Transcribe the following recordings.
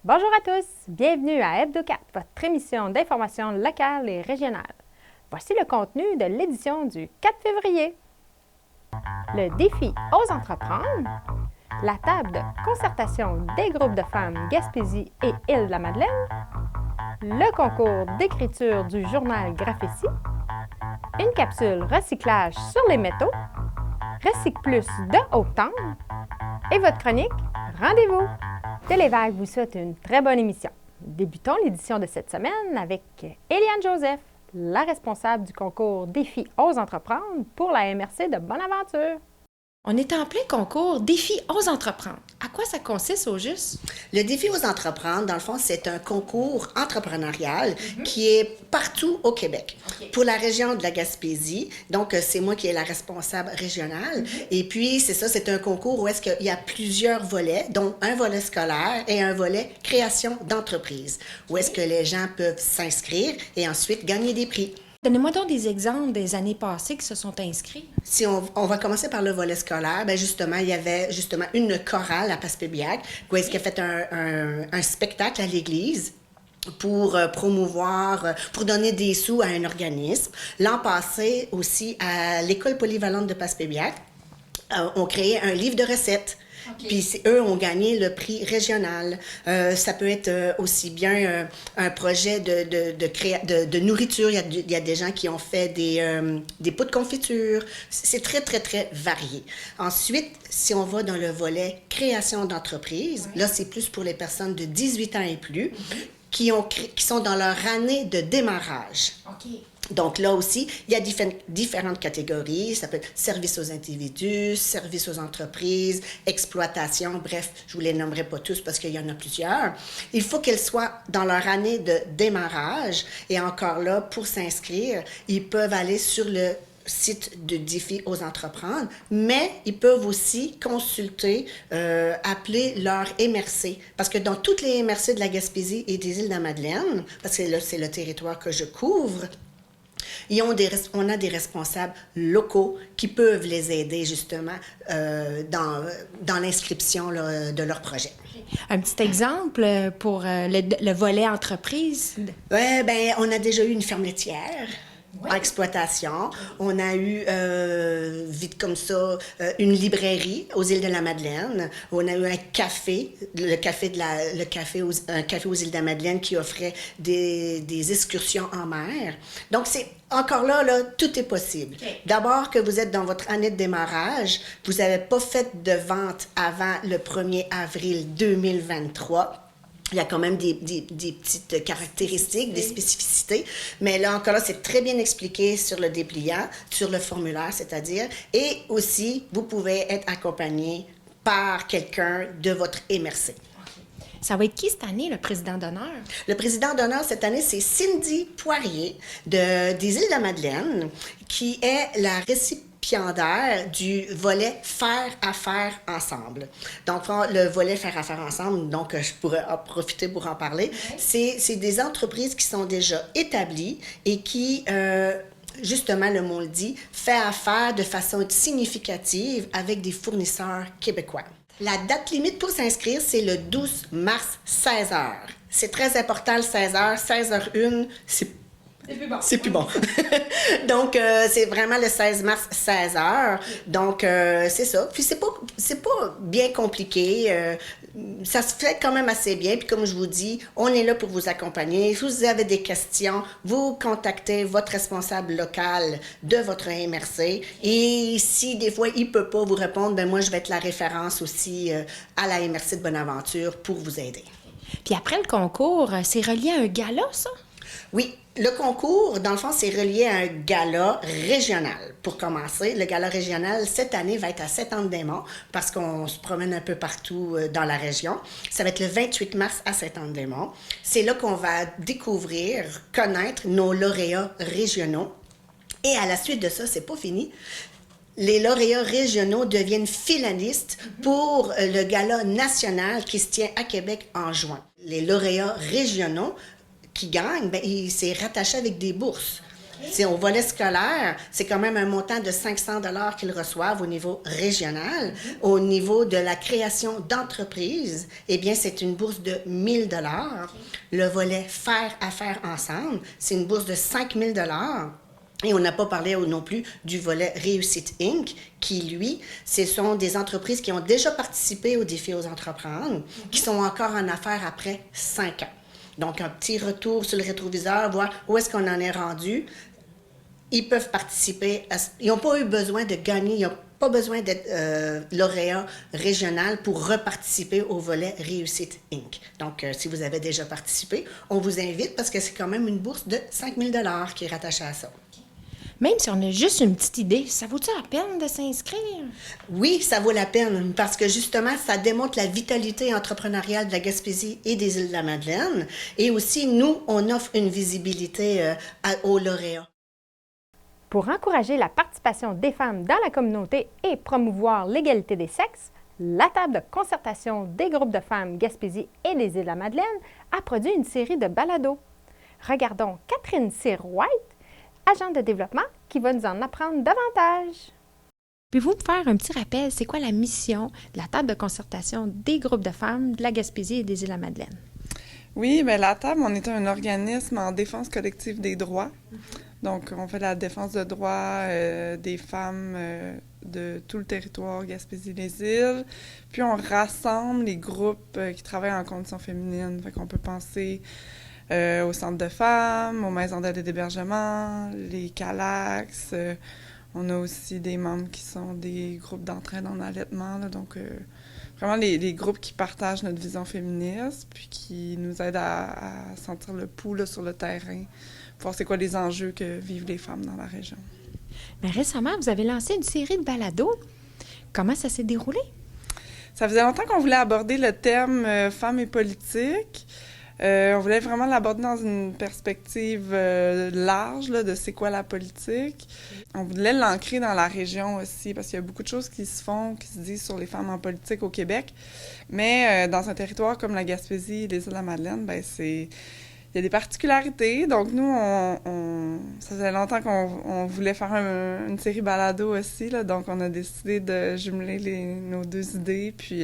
Bonjour à tous, bienvenue à Hebdo4, votre émission d'information locale et régionale. Voici le contenu de l'édition du 4 février. Le défi Ose entreprendre, la table de concertation des groupes de femmes Gaspésie et Île-de-la-Madeleine, le concours d'écriture du journal Graffiti, une capsule recyclage sur les métaux, Recycle Plus de Haute-Tendre et votre chronique Rendez-vous. Télévague vous souhaite une très bonne émission. Débutons l'édition de cette semaine avec Éliane Joseph, la responsable du concours Défi Ose entreprendre pour la MRC de Bonaventure. On est en plein concours Défi Ose entreprendre. À quoi ça consiste au juste? Le Défi Ose entreprendre, dans le fond, c'est un concours entrepreneurial qui est partout au Québec. Pour la région de la Gaspésie, donc c'est moi qui est la responsable régionale. Et puis, c'est ça, c'est un concours où est-ce qu'il y a plusieurs volets, dont un volet scolaire et un volet création d'entreprise, où est-ce que les gens peuvent s'inscrire et ensuite gagner des prix. Donnez-moi donc des exemples des années passées qui se sont inscrits. Si on va commencer par le volet scolaire, bien justement, il y avait justement une chorale à Passepébiac, où est-ce qu'elle a fait un spectacle à l'église pour promouvoir, pour donner des sous à un organisme. L'an passé aussi, à l'école polyvalente de Passepébiac, on créait un livre de recettes. Okay. Puis eux ont gagné le prix régional. Ça peut être aussi bien un projet de nourriture. Il y a des gens qui ont fait des pots de confiture. C'est très, très, très varié. Ensuite, si on va dans le volet création d'entreprise, là, c'est plus pour les personnes de 18 ans et plus qui sont dans leur année de démarrage. Okay. Donc là aussi, il y a différentes catégories. Ça peut être service aux individus, service aux entreprises, exploitation, bref, je ne vous les nommerai pas tous parce qu'il y en a plusieurs. Il faut qu'elles soient dans leur année de démarrage. Et encore là, pour s'inscrire, ils peuvent aller sur le site de Défi Ose entreprendre, mais ils peuvent aussi consulter, appeler leur MRC. Parce que dans toutes les MRC de la Gaspésie et des Îles-de-la-Madeleine, parce que là, c'est le territoire que je couvre, on a des responsables locaux qui peuvent les aider justement dans l'inscription de leur projet. Un petit exemple pour le volet entreprise? Oui, bien, on a déjà eu une ferme laitière. En exploitation. On a eu, vite comme ça, une librairie aux Îles-de-la-Madeleine. On a eu un café, un café aux Îles-de-la-Madeleine qui offrait des excursions en mer. Donc, encore là, tout est possible. Okay. D'abord que vous êtes dans votre année de démarrage, vous n'avez pas fait de vente avant le 1er avril 2023. Il y a quand même des petites caractéristiques, des spécificités, mais là encore, c'est très bien expliqué sur le dépliant, sur le formulaire, c'est-à-dire, et aussi, vous pouvez être accompagné par quelqu'un de votre MRC. Ça va être qui cette année, le président d'honneur? Le président d'honneur cette année, c'est Cindy Poirier des Îles-de-la-Madeleine, qui est la récipiendaire du volet Faire affaire ensemble. Donc, le volet Faire affaire ensemble, donc je pourrais en profiter pour en parler, c'est des entreprises qui sont déjà établies et qui... justement, le mot le dit, fait affaire de façon significative avec des fournisseurs québécois. La date limite pour s'inscrire, c'est le 12 mars, 16h. C'est très important, le 16h, 16h01, c'est plus bon. Donc, c'est vraiment le 16 mars, 16h. Donc, c'est ça. Puis, c'est pas bien compliqué. Ça se fait quand même assez bien. Puis, comme je vous dis, on est là pour vous accompagner. Si vous avez des questions, vous contactez votre responsable local de votre MRC. Et si, des fois, il ne peut pas vous répondre, bien, moi, je vais être la référence aussi à la MRC de Bonaventure pour vous aider. Puis, après le concours, c'est relié à un gala, ça? Oui. Le concours, dans le fond, c'est relié à un gala régional. Pour commencer, le gala régional, cette année, va être à Sainte-Anne-des-Monts parce qu'on se promène un peu partout dans la région. Ça va être le 28 mars à Sainte-Anne-des-Monts. C'est là qu'on va découvrir, connaître nos lauréats régionaux. Et à la suite de ça, c'est pas fini. Les lauréats régionaux deviennent finalistes pour le gala national qui se tient à Québec en juin. Les lauréats régionaux qui gagnent, bien, c'est rattaché avec des bourses. C'est au volet scolaire, c'est quand même un montant de 500 $ qu'ils reçoivent au niveau régional. Au niveau de la création d'entreprises, eh bien, c'est une bourse de 1 000 $. Le volet faire affaires ensemble, c'est une bourse de 5 000 $. Et on n'a pas parlé non plus du volet Réussite Inc., qui, lui, ce sont des entreprises qui ont déjà participé au défi aux entreprendre, qui sont encore en affaires après 5 ans. Donc, un petit retour sur le rétroviseur, voir où est-ce qu'on en est rendu. Ils peuvent participer. Ils n'ont pas eu besoin de gagner, ils n'ont pas besoin d'être lauréat régional pour reparticiper au volet Réussite Inc. Donc, si vous avez déjà participé, on vous invite parce que c'est quand même une bourse de 5 000 $ qui est rattachée à ça. Même si on a juste une petite idée, ça vaut-tu la peine de s'inscrire? Oui, ça vaut la peine parce que justement, ça démontre la vitalité entrepreneuriale de la Gaspésie et des Îles-de-la-Madeleine. Et aussi, nous, on offre une visibilité aux lauréats. Pour encourager la participation des femmes dans la communauté et promouvoir l'égalité des sexes, la table de concertation des groupes de femmes Gaspésie et des Îles-de-la-Madeleine a produit une série de balados. Regardons Catherine Cyr-White, agente de développement, qui va nous en apprendre davantage. Pouvez-vous me faire un petit rappel, c'est quoi la mission de la table de concertation des groupes de femmes de la Gaspésie et des Îles-de-la-Madeleine? Oui, bien la table, on est un organisme en défense collective des droits. Donc, on fait la défense de droits des femmes de tout le territoire Gaspésie-les-Îles. Puis, on rassemble les groupes qui travaillent en conditions féminines. Fait qu'on peut penser au centre de femmes, aux maisons d'aide et d'hébergement, les CALAX. On a aussi des membres qui sont des groupes d'entraide en allaitement. Là, donc, vraiment les groupes qui partagent notre vision féministe, puis qui nous aident à sentir le pouls là, sur le terrain, pour voir c'est quoi les enjeux que vivent les femmes dans la région. Mais récemment, vous avez lancé une série de balados. Comment ça s'est déroulé? Ça faisait longtemps qu'on voulait aborder le thème femmes et politique. On voulait vraiment l'aborder dans une perspective large là, de c'est quoi la politique. On voulait l'ancrer dans la région aussi, parce qu'il y a beaucoup de choses qui se font, qui se disent sur les femmes en politique au Québec. Mais dans un territoire comme la Gaspésie et les Îles-de-la-Madeleine, ben il y a des particularités. Donc nous, ça faisait longtemps qu'on voulait faire une série balado aussi, là, donc on a décidé de jumeler nos deux idées, puis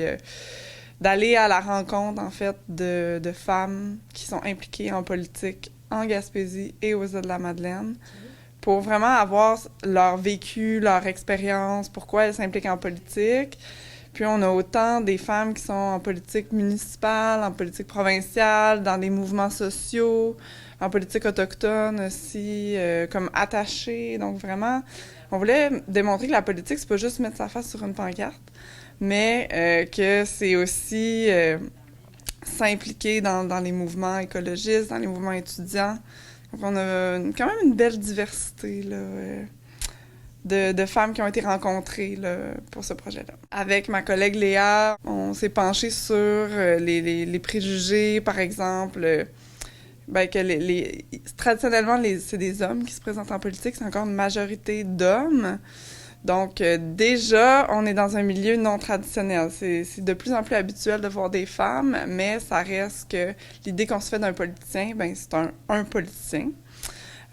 d'aller à la rencontre, en fait, de femmes qui sont impliquées en politique en Gaspésie et aux Îles-de-la-Madeleine pour vraiment avoir leur vécu, leur expérience, pourquoi elles s'impliquent en politique. Puis on a autant des femmes qui sont en politique municipale, en politique provinciale, dans des mouvements sociaux, en politique autochtone aussi, comme attachées. Donc vraiment, on voulait démontrer que la politique, c'est pas juste mettre sa face sur une pancarte, mais que c'est aussi s'impliquer dans les mouvements écologistes, dans les mouvements étudiants. Donc, on a quand même une belle diversité là, de femmes qui ont été rencontrées là, pour ce projet-là. Avec ma collègue Léa, on s'est penché sur les préjugés, par exemple, que traditionnellement, c'est des hommes qui se présentent en politique, c'est encore une majorité d'hommes. Donc, déjà, on est dans un milieu non traditionnel. C'est de plus en plus habituel de voir des femmes, mais ça reste que l'idée qu'on se fait d'un politicien, ben c'est un politicien.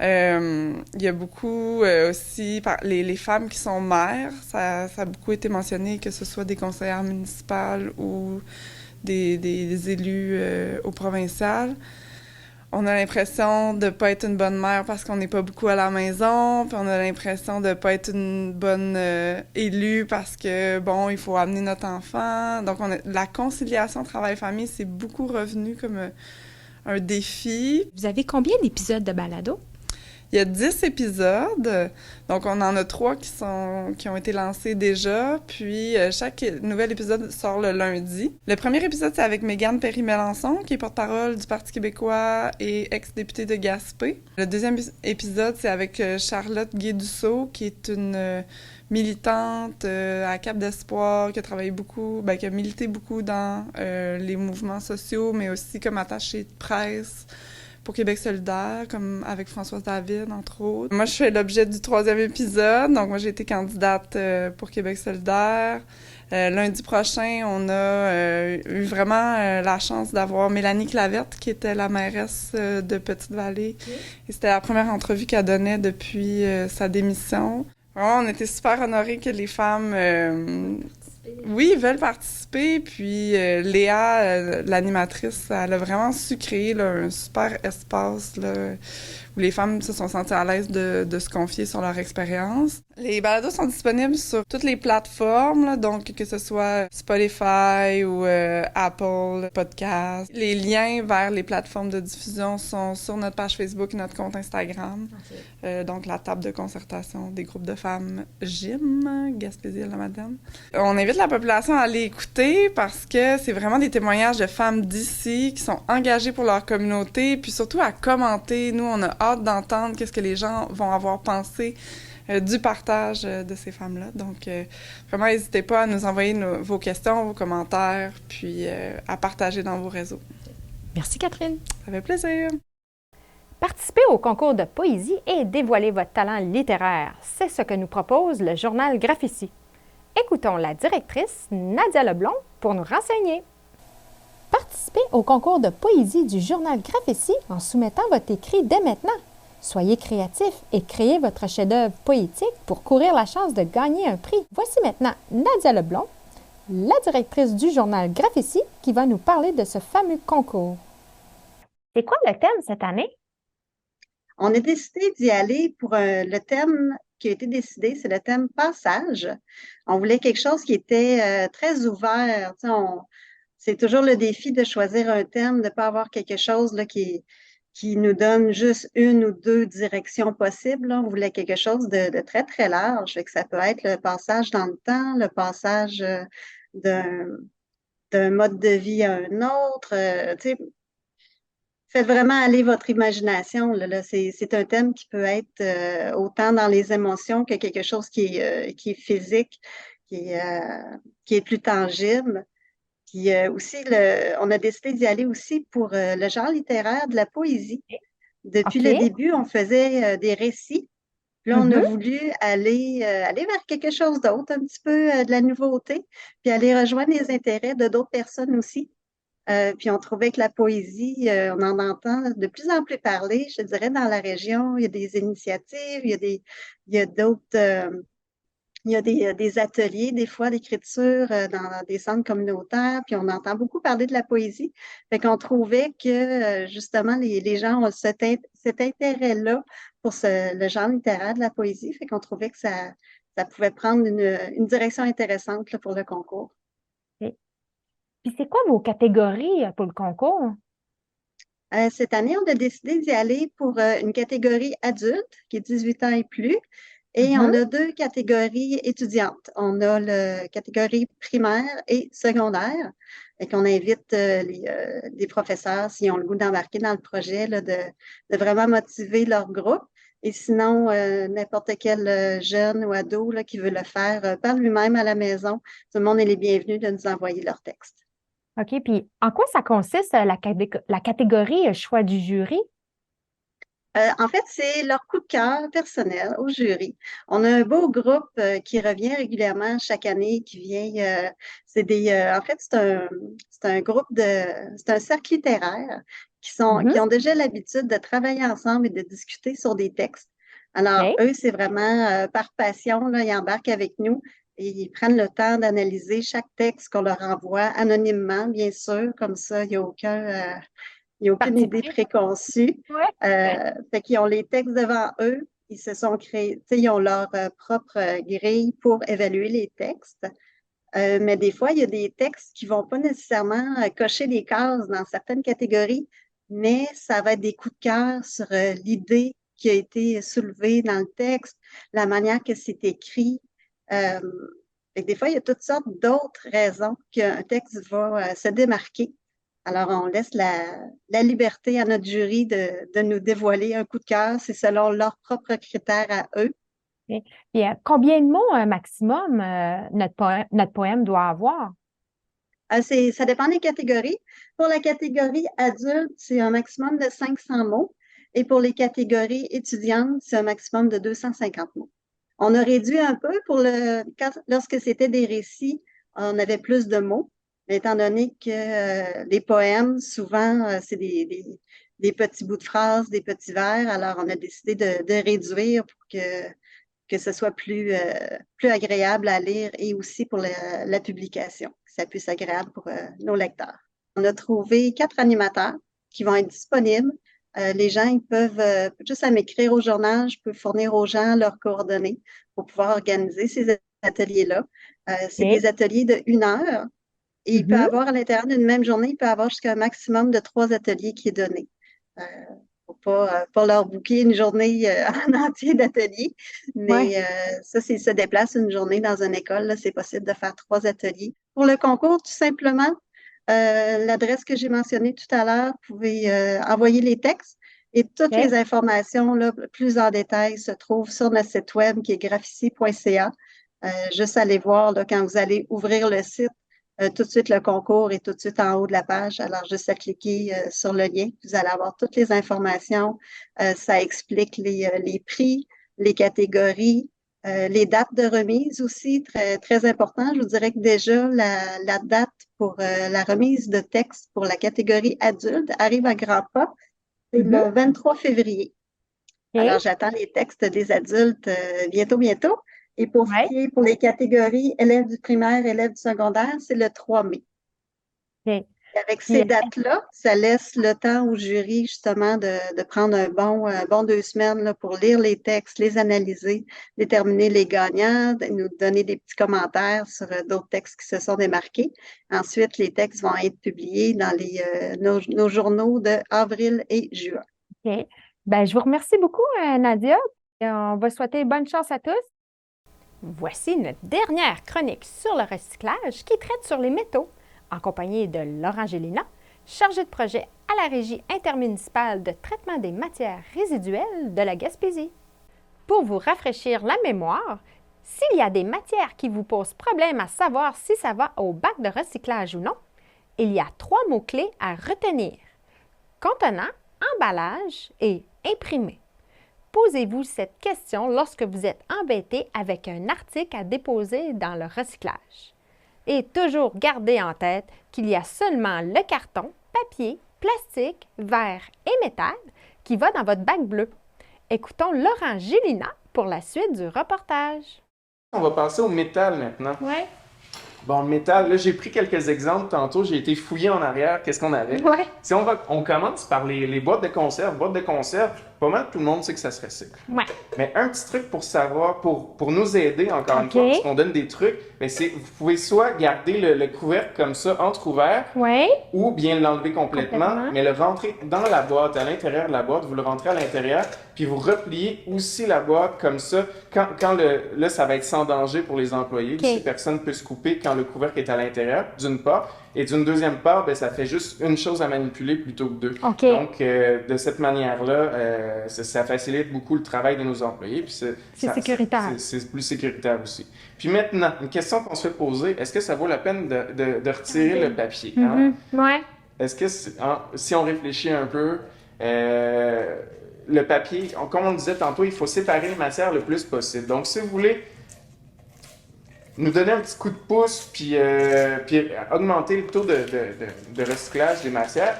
Il y a beaucoup aussi les femmes qui sont maires. Ça a beaucoup été mentionné, que ce soit des conseillères municipales ou des élus au provincial. On a l'impression de pas être une bonne mère parce qu'on n'est pas beaucoup à la maison, puis on a l'impression de pas être une bonne élue parce que, bon, il faut amener notre enfant. Donc, la conciliation travail-famille, c'est beaucoup revenu comme un défi. Vous avez combien d'épisodes de balado? Il y a 10 épisodes, donc on en a 3 qui ont été lancés déjà, puis chaque nouvel épisode sort le lundi. Le premier épisode, c'est avec Mégane Perry-Mélençon, qui est porte-parole du Parti québécois et ex-députée de Gaspé. Le deuxième épisode, c'est avec Charlotte Guédusseau, qui est une militante à Cap d'Espoir, qui a travaillé beaucoup, qui a milité beaucoup dans les mouvements sociaux, mais aussi comme attachée de presse pour Québec solidaire, comme avec Françoise David, entre autres. Moi, je fais l'objet du 3e épisode, donc moi, j'ai été candidate pour Québec solidaire. Lundi prochain, on a eu vraiment la chance d'avoir Mélanie Clavette, qui était la mairesse de Petite-Vallée. Et c'était la première entrevue qu'elle donnait depuis sa démission. Vraiment, on était super honorés que les femmes oui, ils veulent participer. Puis Léa, l'animatrice, elle a vraiment su créer là, un super espace là, où les femmes se sont senties à l'aise de se confier sur leur expérience. Les balados sont disponibles sur toutes les plateformes, là, donc que ce soit Spotify ou Apple Podcast. Les liens vers les plateformes de diffusion sont sur notre page Facebook et notre compte Instagram. Okay. Donc la table de concertation des groupes de femmes GYM, Gaspésie-la-Madeleine. On invite la population à aller écouter parce que c'est vraiment des témoignages de femmes d'ici qui sont engagées pour leur communauté, puis surtout à commenter. Nous, on a hâte d'entendre qu'est-ce que les gens vont avoir pensé du partage de ces femmes-là. Donc, vraiment, n'hésitez pas à nous envoyer vos questions, vos commentaires, puis à partager dans vos réseaux. Merci, Catherine. Ça fait plaisir. Participez au concours de poésie et dévoilez votre talent littéraire. C'est ce que nous propose le journal Graphici. Écoutons la directrice Nadia Leblond pour nous renseigner. Participez au concours de poésie du journal Graphici en soumettant votre écrit dès maintenant. Soyez créatif et créez votre chef-d'œuvre poétique pour courir la chance de gagner un prix. Voici maintenant Nadia Leblond, la directrice du journal Graphici, qui va nous parler de ce fameux concours. C'est quoi le thème cette année? On a décidé d'y aller pour le thème qui a été décidé, c'est le thème passage. On voulait quelque chose qui était très ouvert. C'est toujours le défi de choisir un thème, de ne pas avoir quelque chose là, qui nous donne juste une ou deux directions possibles. Là. On voulait quelque chose de très, très large. Fait que ça peut être le passage dans le temps, le passage d'un mode de vie à un autre. Faites vraiment aller votre imagination. Là. C'est un thème qui peut être autant dans les émotions que quelque chose qui est physique, qui est plus tangible. Puis aussi, on a décidé d'y aller aussi pour le genre littéraire de la poésie. Depuis le début, on faisait des récits. Puis là, on a voulu aller vers quelque chose d'autre, un petit peu de la nouveauté, puis aller rejoindre les intérêts de d'autres personnes aussi. Puis on trouvait que la poésie, on en entend de plus en plus parler, je dirais, dans la région. Il y a des initiatives, il y a d'autres... Il y a des ateliers, des fois, d'écriture dans des centres communautaires, puis on entend beaucoup parler de la poésie. Fait qu'on trouvait que, justement, les gens ont cet intérêt-là pour le genre littéraire de la poésie. Fait qu'on trouvait que ça pouvait prendre une direction intéressante là, pour le concours. Okay. Puis c'est quoi vos catégories pour le concours? Cette année, on a décidé d'y aller pour une catégorie adulte, qui est 18 ans et plus. Et on a deux catégories étudiantes. On a la catégorie primaire et secondaire. Et qu'on invite les professeurs, s'ils ont le goût d'embarquer dans le projet, là, de vraiment motiver leur groupe. Et sinon, n'importe quel jeune ou ado là, qui veut le faire par lui-même à la maison, tout le monde est les bienvenus de nous envoyer leur texte. OK. Puis en quoi ça consiste, la catégorie choix du jury? En fait, c'est leur coup de cœur personnel au jury. On a un beau groupe qui revient régulièrement chaque année, qui vient. En fait, c'est un groupe c'est un cercle littéraire qui ont déjà l'habitude de travailler ensemble et de discuter sur des textes. Alors, eux, c'est vraiment par passion, là, ils embarquent avec nous et ils prennent le temps d'analyser chaque texte qu'on leur envoie anonymement, bien sûr, comme ça, il n'y a aucune idée préconçue. Fait qu'ils ont les textes devant eux. Ils se sont créés, ils ont leur propre grille pour évaluer les textes. Mais des fois, il y a des textes qui ne vont pas nécessairement cocher des cases dans certaines catégories, mais ça va être des coups de cœur sur l'idée qui a été soulevée dans le texte, la manière que c'est écrit. Fait que des fois, il y a toutes sortes d'autres raisons qu'un texte va se démarquer. Alors, on laisse la liberté à notre jury de nous dévoiler un coup de cœur. C'est selon leurs propres critères à eux. Okay. Puis, combien de mots maximum notre poème doit avoir? Ça dépend des catégories. Pour la catégorie adulte, c'est un maximum de 500 mots. Et pour les catégories étudiantes, c'est un maximum de 250 mots. On a réduit un peu lorsque c'était des récits, on avait plus de mots. Mais étant donné que les poèmes, souvent, c'est des petits bouts de phrases, des petits vers, alors on a décidé de réduire pour que ce soit plus agréable à lire et aussi pour la publication, que ça puisse être agréable pour nos lecteurs. On a trouvé 4 animateurs qui vont être disponibles. Les gens, ils peuvent, juste à m'écrire au journal, je peux fournir aux gens leurs coordonnées pour pouvoir organiser ces ateliers-là. C'est des ateliers de 1 heure et il peut y avoir à l'intérieur d'une même journée, il peut y avoir jusqu'à un maximum de 3 ateliers qui est donné. Pour pas leur booker une journée en entier d'ateliers, mais ça, s'ils se déplacent une journée dans une école, là, c'est possible de faire 3 ateliers. Pour le concours, tout simplement, l'adresse que j'ai mentionnée tout à l'heure, vous pouvez envoyer les textes et toutes les informations là, plus en détail se trouvent sur notre site web qui est graphici.ca. Juste aller voir là, quand vous allez ouvrir le site, tout de suite le concours est tout de suite en haut de la page. Alors, juste à cliquer sur le lien, vous allez avoir toutes les informations. Ça explique les prix, les catégories, les dates de remise aussi, très, très important. Je vous dirais que déjà, la date pour la remise de texte pour la catégorie adulte arrive à grands pas. C'est le 23 février. Alors, j'attends les textes des adultes bientôt. Et pour ce qui est pour les catégories élèves du primaire, élèves du secondaire, c'est le 3 mai. Avec ces dates-là, ça laisse le temps au jury justement de prendre un bon 2 semaines là, pour lire les textes, les analyser, déterminer les gagnants, nous donner des petits commentaires sur d'autres textes qui se sont démarqués. Ensuite, les textes vont être publiés dans nos journaux d'avril et juin. OK. Ben, je vous remercie beaucoup, Nadia. Et on va souhaiter bonne chance à tous. Voici notre dernière chronique sur le recyclage qui traite sur les métaux, en compagnie de Laurent Gélina, chargé de projet à la Régie intermunicipale de traitement des matières résiduelles de la Gaspésie. Pour vous rafraîchir la mémoire, s'il y a des matières qui vous posent problème à savoir si ça va au bac de recyclage ou non, il y a 3 mots-clés à retenir: contenant, emballage et imprimé. Posez-vous cette question lorsque vous êtes embêté avec un article à déposer dans le recyclage. Et toujours gardez en tête qu'il y a seulement le carton, papier, plastique, verre et métal qui va dans votre bac bleu. Écoutons Laurent Gélina pour la suite du reportage. On va passer au métal maintenant. Oui. Bon, le métal, là, j'ai pris quelques exemples tantôt. J'ai été fouillé en arrière. Qu'est-ce qu'on avait? Oui. Si on commence par les boîtes de conserve. Boîtes de conserve, pas mal tout le monde sait que ça se recycle. Oui. Mais un petit truc pour savoir, pour nous aider, encore une fois, parce qu'on donne des trucs, c'est vous pouvez soit garder le couvercle comme ça, entrouvert, ou bien l'enlever complètement, mais le rentrer dans la boîte, à l'intérieur de la boîte, vous le rentrez à l'intérieur, puis vous repliez aussi la boîte comme ça, là, ça va être sans danger pour les employés, si personne peut se couper quand le couvercle est à l'intérieur, d'une part, et d'une deuxième part, ça fait juste une chose à manipuler plutôt que 2. Donc, de cette manière-là, ça facilite beaucoup le travail de nos employés. C'est sécuritaire. C'est plus sécuritaire aussi. Puis maintenant, une question qu'on se fait poser, est-ce que ça vaut la peine de retirer le papier? Oui. Est-ce que, si on réfléchit un peu, le papier, comme on le disait tantôt, il faut séparer les matières le plus possible. Donc, si vous voulez nous donner un petit coup de pouce, puis augmenter le taux de recyclage des matières,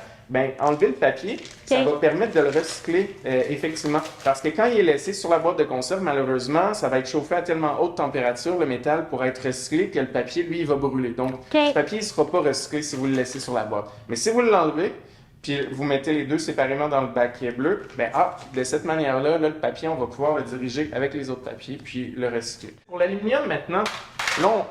enlever le papier, ça va permettre de le recycler effectivement. Parce que quand il est laissé sur la boîte de conserve, malheureusement, ça va être chauffé à tellement haute température, le métal, pour être recyclé, que le papier, lui, il va brûler. Donc, le papier ne sera pas recyclé si vous le laissez sur la boîte. Mais si vous l'enlevez, puis vous mettez les deux séparément dans le bac bleu, de cette manière-là, le papier, on va pouvoir le diriger avec les autres papiers, puis le recycler. Pour l'aluminium, maintenant, là,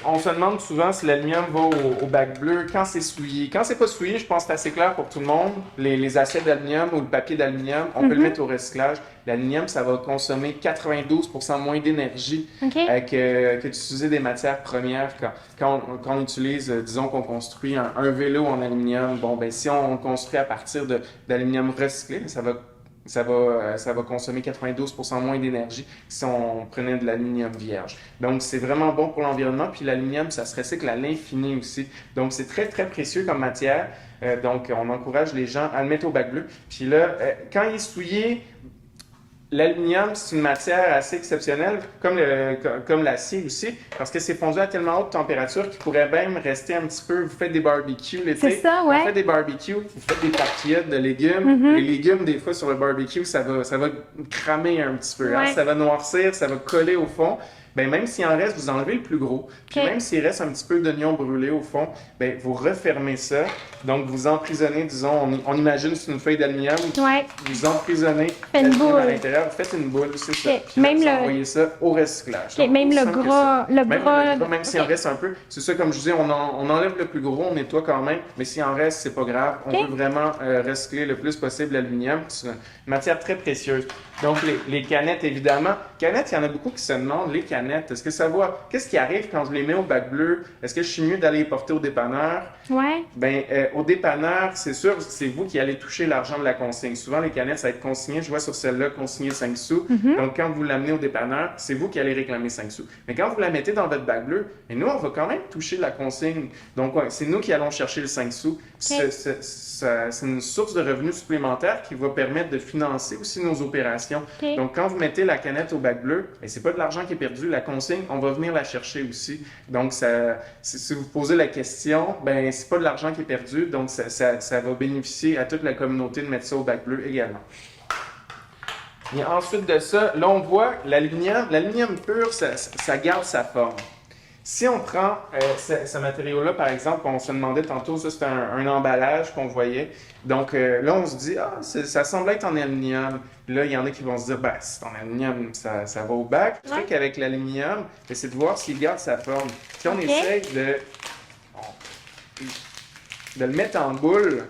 on se demande souvent si l'aluminium va au bac bleu quand c'est souillé. Quand c'est pas souillé, je pense que c'est assez clair pour tout le monde. Les assiettes d'aluminium ou le papier d'aluminium, on peut le mettre au recyclage. L'aluminium, ça va consommer 92% moins d'énergie que d'utiliser des matières premières. Quand on utilise, disons qu'on construit un vélo en aluminium, si on construit à partir d'aluminium recyclé, ça va ça va consommer 92% moins d'énergie que si on prenait de l'aluminium vierge. Donc, c'est vraiment bon pour l'environnement. Puis l'aluminium, ça se recycle à l'infini aussi. Donc, c'est très, très précieux comme matière. Donc, on encourage les gens à le mettre au bac bleu. Puis là, quand il est souillé, l'aluminium, c'est une matière assez exceptionnelle, comme l'acier aussi, parce que c'est fondu à tellement haute température qu'il pourrait même rester un petit peu. Vous faites des barbecues l'été. C'est ça, ouais. Vous faites des barbecues, vous faites des tortillas de légumes. Les légumes, des fois, sur le barbecue, ça va cramer un petit peu. Hein? Ouais. Ça va noircir, ça va coller au fond. Ben, même s'il en reste, vous enlevez le plus gros. Puis Ok. même s'il reste un petit peu d'oignon brûlé au fond, ben, vous refermez ça. Donc, vous emprisonnez, disons, on imagine c'est une feuille d'aluminium. Ouais. Vous emprisonnez Faites une l'aluminium à boule. l'intérieur, vous faites une boule, c'est ça. Ok. Puis là, Même vous le- envoyez ça au recyclage. Ok, Donc, même aussi le simple que gras- ça. le Même gras- même s'il en ok. reste un peu, c'est ça, comme je disais, on enlève le plus gros, on nettoie quand même, mais s'il en reste, c'est pas grave. On Ok. veut vraiment recycler le plus possible l'aluminium. C'est une matière très précieuse. Donc, les canettes, évidemment. Canettes, il y en a beaucoup qui se demandent, les canettes, est-ce que ça va... Qu'est-ce qui arrive quand je les mets au bac bleu? Est-ce que je suis mieux d'aller les porter au dépanneur? Ouais. Ben, au dépanneur, c'est sûr, c'est vous qui allez toucher l'argent de la consigne. Souvent, les canettes, ça va être consigné. Je vois sur celle-là, consigné 5 sous. Donc, quand vous l'amenez au dépanneur, c'est vous qui allez réclamer 5 sous. Mais quand vous la mettez dans votre bac bleu, et nous, on va quand même toucher la consigne. Donc, ouais, c'est nous qui allons chercher le 5 sous. C'est une source de revenus supplémentaire qui va permettre de financer aussi nos opérations. Ok. Donc, quand vous mettez la canette au bac bleu, ben, c'est pas de l'argent qui est perdu. La consigne, on va venir la chercher aussi. Donc, si vous posez la question, ben, c'est pas de l'argent qui est perdu. Donc, ça va bénéficier à toute la communauté de mettre ça au bac bleu également. Et ensuite de ça, là, on voit l'aluminium pur, ça garde sa forme. Si on prend ce matériau-là, par exemple, on se demandait tantôt, ça c'était un emballage qu'on voyait. Donc là, on se dit, ça semble être en aluminium. Là, il y en a qui vont se dire, ben, c'est en aluminium, ça va au bac. Le truc avec l'aluminium, c'est de voir s'il garde sa forme. Si on essaye de le mettre en boule,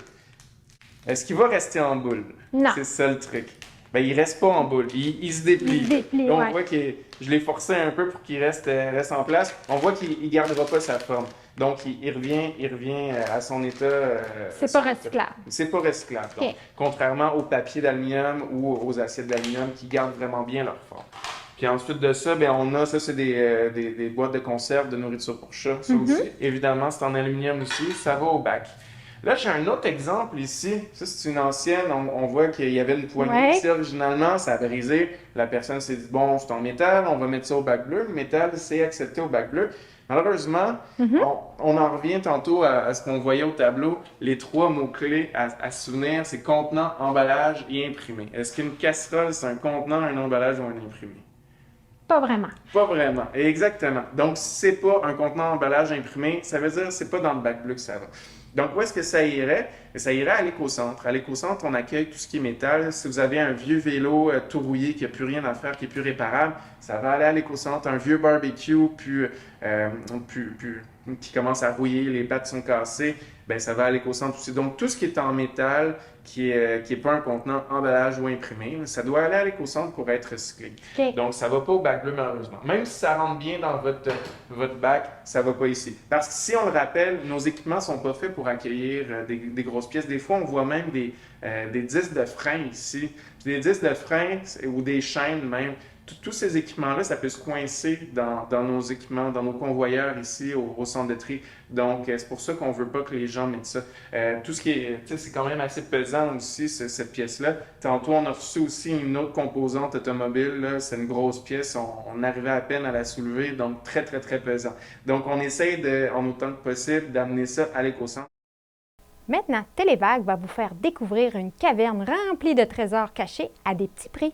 est-ce qu'il va rester en boule? Non. C'est ça le truc. Ben, il reste pas en boule, il se déplie. Il se déplie, Là, on ouais. voit que je l'ai forcé un peu pour qu'il reste en place. On voit qu'il ne gardera pas sa forme. Donc, il revient à son état. C'est pas recyclable. C'est pas recyclable. Ok. Donc, contrairement aux papiers d'aluminium ou aux assiettes d'aluminium qui gardent vraiment bien leur forme. Puis ensuite de ça, ben on a, ça c'est des boîtes de conserve de nourriture pour chat. Ça aussi, évidemment, c'est en aluminium aussi. Ça va au bac. Là, j'ai un autre exemple ici. Ça, c'est une ancienne. On voit qu'il y avait une poignée ici originalement. Ça a brisé. La personne s'est dit, bon, c'est en métal, on va mettre ça au bac bleu. Le métal, c'est accepté au bac bleu. Malheureusement, on en revient tantôt à ce qu'on voyait au tableau. Les 3 mots-clés à se souvenir, c'est contenant, emballage et imprimé. Est-ce qu'une casserole, c'est un contenant, un emballage ou un imprimé? Pas vraiment. Pas vraiment, exactement. Donc, si c'est pas un contenant emballage imprimé, ça veut dire que c'est pas dans le bac bleu que ça va. Donc, où est-ce que ça irait? Ça irait à l'éco-centre. À l'éco-centre, on accueille tout ce qui est métal. Si vous avez un vieux vélo tout rouillé, qui n'a plus rien à faire, qui est plus réparable, ça va aller à l'éco-centre. Un vieux barbecue qui commence à rouiller, les pattes sont cassées, ben ça va à l'éco-centre aussi. Donc, tout ce qui est en métal, qui est pas un contenant emballage ou imprimé, ça doit aller à l'éco-centre pour être recyclé. Ok. Donc, ça va pas au bac bleu, malheureusement. Même si ça rentre bien dans votre bac, ça va pas ici. Parce que si on le rappelle, nos équipements sont pas faits pour accueillir des grosses pièces. Des fois, on voit même des disques de frein ici. Puis des disques de frein ou des chaînes même. Tous ces équipements-là, ça peut se coincer dans nos équipements, dans nos convoyeurs ici au centre de tri. Donc, c'est pour ça qu'on ne veut pas que les gens mettent ça. Tout ce qui est, tu sais, c'est quand même assez pesant aussi, cette pièce-là. Tantôt, on a reçu aussi une autre composante automobile. Là, c'est une grosse pièce. On arrivait à peine à la soulever, donc très, très, très pesant. Donc, on essaye, en autant que possible, d'amener ça à l'éco-centre. Maintenant, Télévague va vous faire découvrir une caverne remplie de trésors cachés à des petits prix.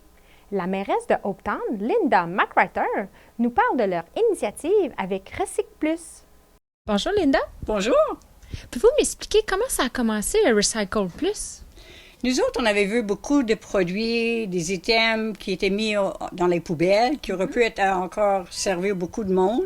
La mairesse de Hopetown, Linda McWriter, nous parle de leur initiative avec Recycle Plus. Bonjour Linda. Bonjour. Pouvez-vous m'expliquer comment ça a commencé le Recycle Plus? Nous autres, on avait vu beaucoup de produits, des items qui étaient mis dans les poubelles, qui auraient pu être encore servir beaucoup de monde.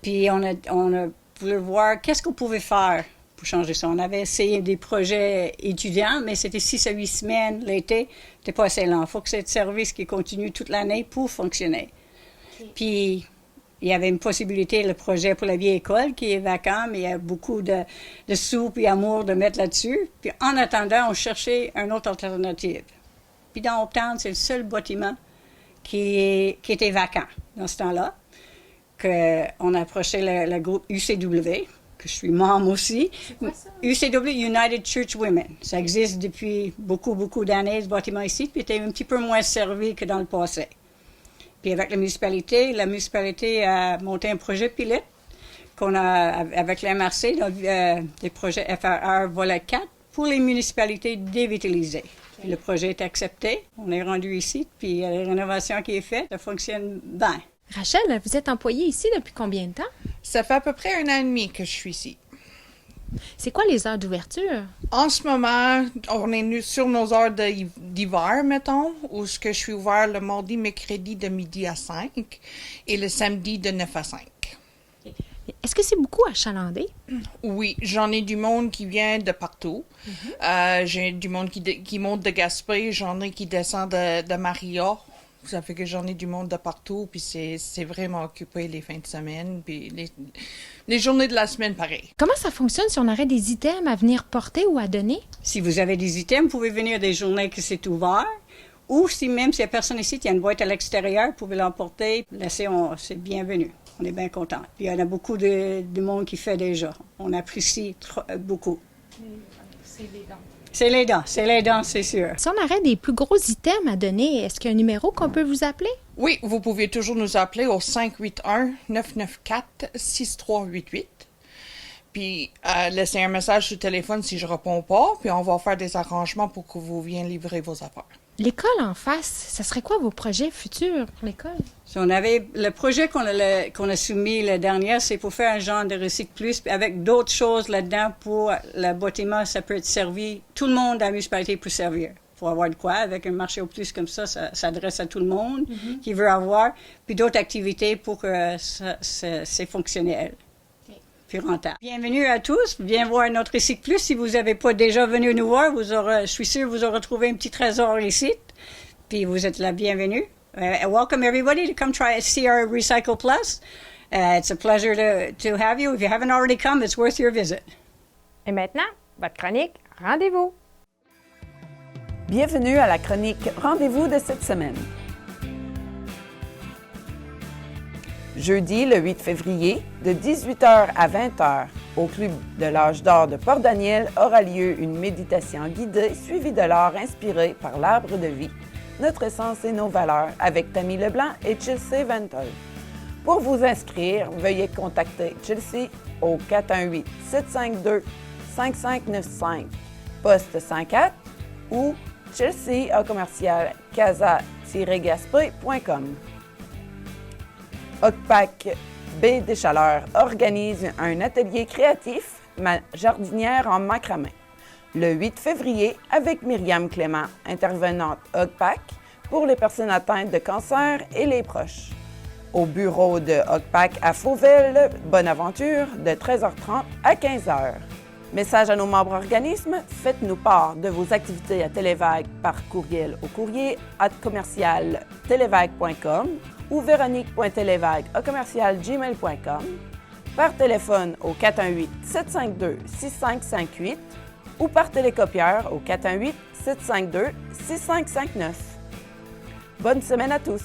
Puis on a voulu voir qu'est-ce qu'on pouvait faire pour changer ça. On avait essayé des projets étudiants, mais c'était 6 à 8 semaines l'été. C'était pas assez lent. Il faut que c'est un service qui continue toute l'année pour fonctionner. Okay. Puis il y avait une possibilité, le projet pour la vieille école qui est vacant, mais il y a beaucoup de sous et amour de mettre là-dessus. Puis en attendant, on cherchait une autre alternative. Puis dans Uptown, c'est le seul bâtiment qui était vacant dans ce temps-là. On a approché le groupe UCW, que je suis membre aussi. C'est quoi ça? UCW, United Church Women. Ça existe depuis beaucoup, beaucoup d'années, ce bâtiment ici, puis était un petit peu moins servi que dans le passé. Puis avec la municipalité a monté un projet pilote qu'on a avec la MRC, des projets FRR volet 4 pour les municipalités dévitalisées. Puis le projet est accepté, on est rendu ici, puis la rénovation qui est faite, ça fonctionne bien. Rachel, vous êtes employée ici depuis combien de temps? Ça fait à peu près 1 an et demi que je suis ici. C'est quoi les heures d'ouverture? En ce moment, on est sur nos heures d'hiver, mettons, où je suis ouvert le mardi, mercredi de midi à 5 et le samedi de 9 à 5. Est-ce que c'est beaucoup achalandé? Oui, j'en ai du monde qui vient de partout. J'ai du monde qui monte de Gaspé, j'en ai qui descend de Maria. Ça fait que j'en ai du monde de partout, puis c'est vraiment occupé les fins de semaine, puis les journées de la semaine, pareil. Comment ça fonctionne si on aurait des items à venir porter ou à donner? Si vous avez des items, vous pouvez venir des journées que c'est ouvert, ou si même s'il n'y a personne ici, il y a une boîte à l'extérieur, vous pouvez l'emporter, c'est bienvenu. On est bien content. Puis il y en a beaucoup de monde qui fait déjà. On apprécie beaucoup. C'est les dons. C'est les dents, c'est sûr. Si on aurait des plus gros items à donner, est-ce qu'il y a un numéro qu'on peut vous appeler? Oui, vous pouvez toujours nous appeler au 581-994-6388. Puis laissez un message sur le téléphone si je réponds pas, puis on va faire des arrangements pour que vous veniez livrer vos affaires. L'école en face, ça serait quoi vos projets futurs pour l'école? Si on avait le projet qu'on a soumis la dernière, c'est pour faire un genre de recycle plus, puis avec d'autres choses là-dedans pour le bâtiment, ça peut être servi. Tout le monde à la municipalité peut servir. Pour avoir de quoi, avec un marché au plus comme ça s'adresse à tout le monde qui veut avoir, puis d'autres activités pour que c'est fonctionnel. Puis rentable. Bienvenue à tous. Viens voir notre Recycle Plus. Si vous n'avez pas déjà venu nous voir, je suis sûr que vous aurez trouvé un petit trésor ici. Puis vous êtes la bienvenue. Welcome everybody to come see our Recycle Plus. It's a pleasure to have you. If you haven't already come, it's worth your visit. Et maintenant, votre chronique Rendez-vous. Bienvenue à la chronique Rendez-vous de cette semaine. Jeudi, le 8 février, de 18h à 20h, au Club de l'Âge d'Or de Port-Daniel aura lieu une méditation guidée suivie de l'art inspiré par l'Arbre de vie, notre essence et nos valeurs, avec Tammy Leblanc et Chelsea Ventel. Pour vous inscrire, veuillez contacter Chelsea au 418-752-5595, poste 104 ou chelsea@casa-gaspé.com. OCPAC Baie des Chaleurs organise un atelier créatif Ma jardinière en macramé le 8 février avec Myriam Clément, intervenante OCPAC pour les personnes atteintes de cancer et les proches. Au bureau de OCPAC à Fauvelle, Bonaventure, de 13h30 à 15h. Message à nos membres organismes, faites-nous part de vos activités à Télévague par courriel au courrier @télévague.com ou véronique.télévague@gmail.com, par téléphone au 418-752-6558 ou par télécopieur au 418-752-6559. Bonne semaine à tous!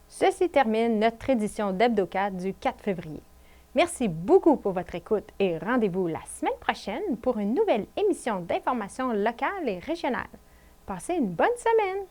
Ceci termine notre édition d'Hebdo4 du 4 février. Merci beaucoup pour votre écoute et rendez-vous la semaine prochaine pour une nouvelle émission d'information locale et régionale. Passez une bonne semaine!